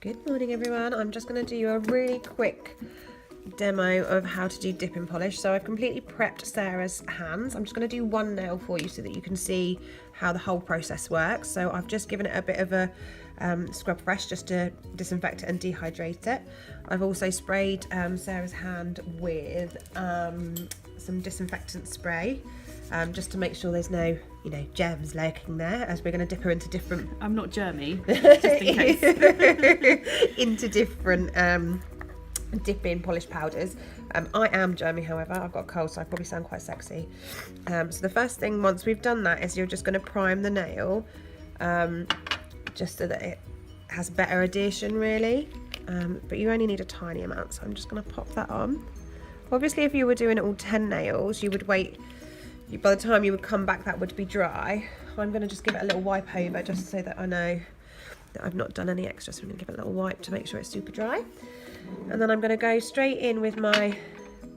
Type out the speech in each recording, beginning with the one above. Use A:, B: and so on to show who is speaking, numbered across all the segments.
A: Good morning everyone. I'm just going to do you a really quick demo of how to do dip and polish. So I've completely prepped Sarah's hands. I'm just going to do one nail for you so that you can see how the whole process works. So I've just given it a bit of a scrub fresh just to disinfect it and dehydrate it. I've also sprayed Sarah's hand with some disinfectant spray just to make sure there's no, germs lurking there, as we're going to dip her into different...
B: I'm not germy, just in case.
A: into different dipping polish powders. I am germy, however. I've got a cold, so I probably sound quite sexy. So the first thing, once we've done that, is you're just going to prime the nail, just so that it has better adhesion, really. But you only need a tiny amount, so I'm just going to pop that on. Obviously, if you were doing all 10 nails, you would wait. By the time you would come back, that would be dry. I'm going to just give it a little wipe over, just so that I know that I've not done any extra. So I'm going to give it a little wipe to make sure it's super dry. And then I'm going to go straight in with my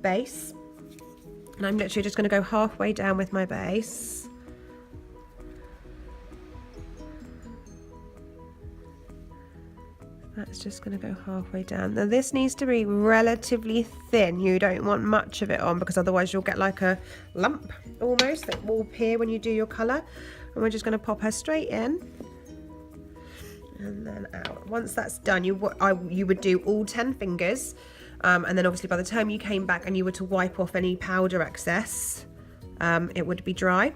A: base. And I'm literally just going to go halfway down with my base. That's just going to go halfway down. Now this needs to be relatively thin. You don't want much of it on, because otherwise you'll get like a lump almost that will appear when you do your colour. And we're just going to pop her straight in and then out. Once that's done, you would do all 10 fingers, and then obviously by the time you came back and you were to wipe off any powder excess, it would be dry.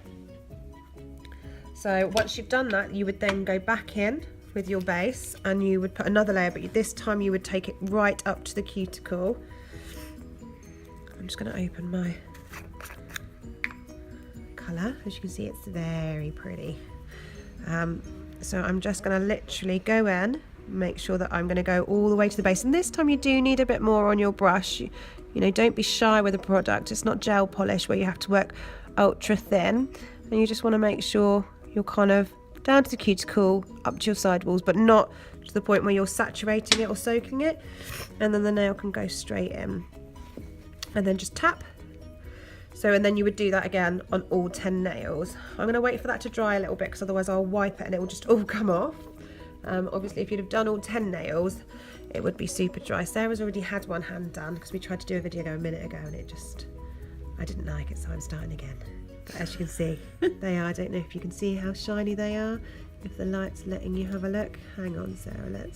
A: So once you've done that, you would then go back in with your base and you would put another layer, but this time you would take it right up to the cuticle. I'm just going to open my colour. As you can see, it's very pretty. So I'm just going to literally go in, make sure that I'm going to go all the way to the base, and this time you do need a bit more on your brush. Don't be shy with the product. It's not gel polish where you have to work ultra thin, and you just want to make sure you're kind of down to the cuticle, up to your sidewalls, but not to the point where you're saturating it or soaking it. And then the nail can go straight in. And then just tap. So, and then you would do that again on all 10 nails. I'm going to wait for that to dry a little bit, because otherwise I'll wipe it and it will just all come off. Obviously, if you'd have done all 10 nails, it would be super dry. Sarah's already had one hand done, because we tried to do a video a minute ago and I didn't like it, so I'm starting again. But as you can see, they are. I don't know if you can see how shiny they are, if the light's letting you have a look. Hang on, Sarah,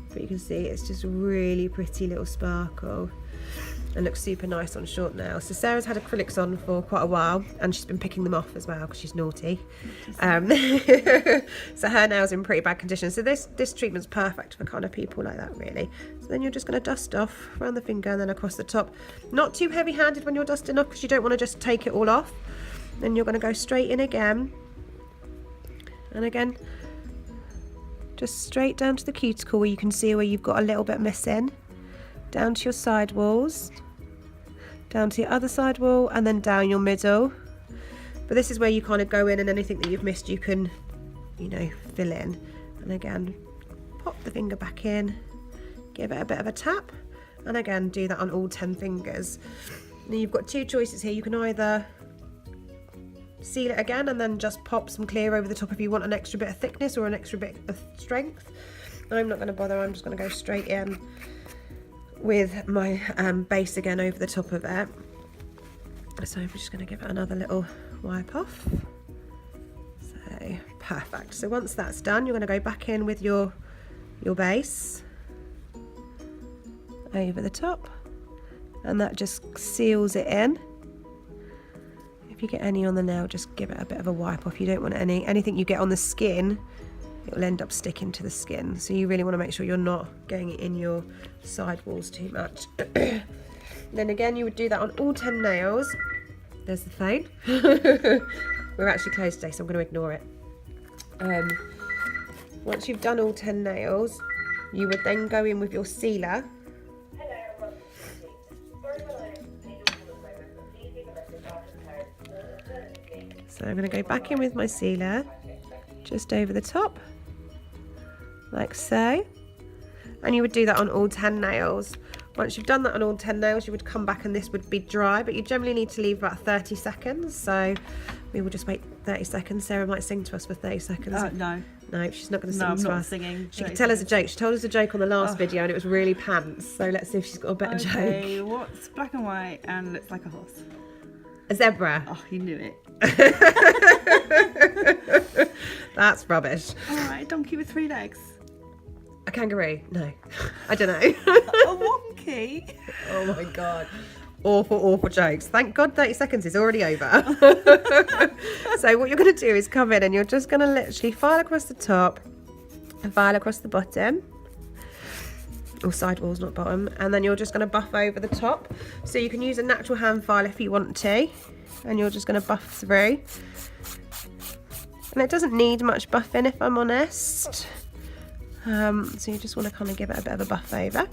A: but you can see it's just a really pretty little sparkle and looks super nice on short nails. So Sarah's had acrylics on for quite a while, and she's been picking them off as well because she's naughty. So her nails are in pretty bad condition. So this treatment's perfect for kind of people like that, really. So then you're just going to dust off around the finger and then across the top. Not too heavy-handed when you're dusting off, because you don't want to just take it all off. Then you're going to go straight in again, and again just straight down to the cuticle where you can see where you've got a little bit missing, down to your side walls, down to your other side wall, and then down your middle. But this is where you kind of go in, and anything that you've missed you can fill in. And again, pop the finger back in, give it a bit of a tap, and again do that on all 10 fingers. Now you've got two choices here. You can either seal it again and then just pop some clear over the top if you want an extra bit of thickness or an extra bit of strength. I'm not going to bother. I'm just going to go straight in with my base again over the top of it. So I'm just going to give it another little wipe off. So perfect. So once that's done, you're going to go back in with your base over the top, and that just seals it in. If you get any on the nail, just give it a bit of a wipe off. You don't want anything you get on the skin, it will end up sticking to the skin. So you really want to make sure you're not getting it in your side walls too much. Then again, you would do that on all 10 nails. There's the phone. We're actually closed today, so I'm going to ignore it. Once you've done all 10 nails, you would then go in with your sealer. So I'm going to go back in with my sealer, just over the top, like so. And you would do that on all 10 nails. Once you've done that on all 10 nails, you would come back and this would be dry, but you generally need to leave about 30 seconds. So we will just wait 30 seconds. Sarah might sing to us for 30 seconds.
B: No.
A: No, she's not going to sing
B: No, I'm
A: to
B: not
A: us.
B: singing.
A: She could tell us a joke. She told us a joke on the last video and it was really pants. So let's see if she's got a better
B: Okay,
A: joke.
B: what's black and white and looks like a horse?
A: A zebra.
B: Oh, you knew it.
A: That's rubbish.
B: Alright, donkey with 3 legs.
A: A kangaroo? No. I don't know.
B: A wonky.
A: Oh my God. Awful jokes. Thank God 30 seconds is already over. So what you're going to do is come in and you're just going to literally file across the top and file across the bottom. Or side walls, not bottom. And then you're just going to buff over the top. So you can use a natural hand file if you want to. And you're just going to buff through. And it doesn't need much buffing, if I'm honest. So you just want to kind of give it a bit of a buff over.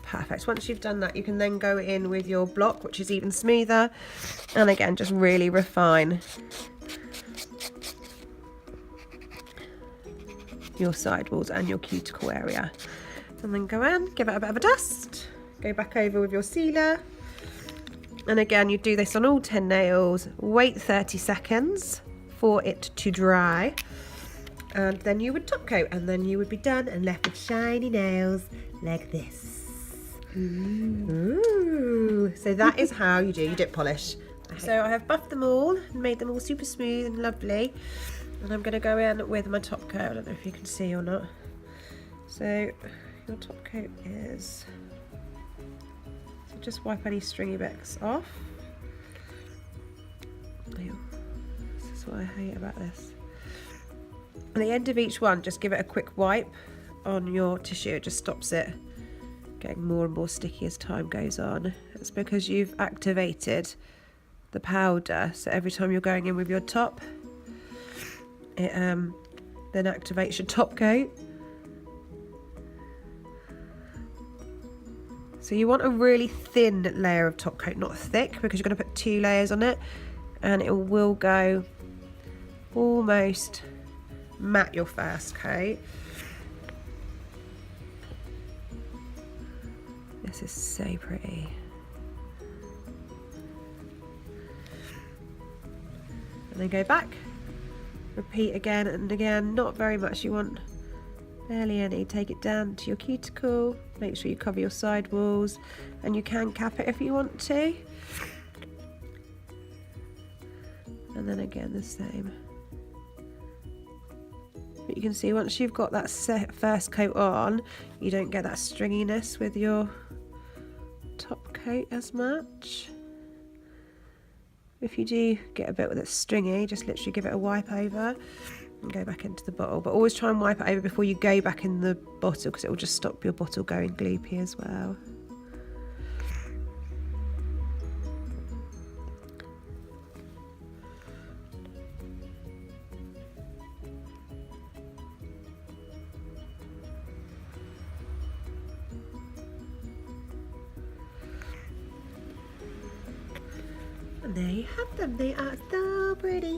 A: Perfect. Once you've done that, you can then go in with your block, which is even smoother, and again just really refine your sidewalls and your cuticle area. And then go in, give it a bit of a dust, go back over with your sealer, and again you do this on all 10 nails, wait 30 seconds for it to dry, and then you would top coat, and then you would be done and left with shiny nails like this. Ooh. So that is how you do your dip polish. So I have buffed them all and made them all super smooth and lovely, and I'm going to go in with my top coat. I don't know if you can see or not. So your top coat is, so just wipe any stringy bits off. Ew. This is what I hate about this. At the end of each one, just give it a quick wipe on your tissue. It just stops it getting more and more sticky as time goes on. It's because you've activated the powder, so every time you're going in with your top, it then activates your top coat. So you want a really thin layer of top coat, not thick, because you're going to put 2 layers on it, and it will go almost matte your first coat. This is so pretty. And then go back, repeat again and again, not very much, you want barely any. Take it down to your cuticle, make sure you cover your side walls, and you can cap it if you want to. And then again the same. But you can see once you've got that first coat on, you don't get that stringiness with your top coat as much. If you do get a bit with it stringy, just literally give it a wipe over and go back into the bottle. But always try and wipe it over before you go back in the bottle, because it will just stop your bottle going gloopy as well. And there you have them. They are so pretty.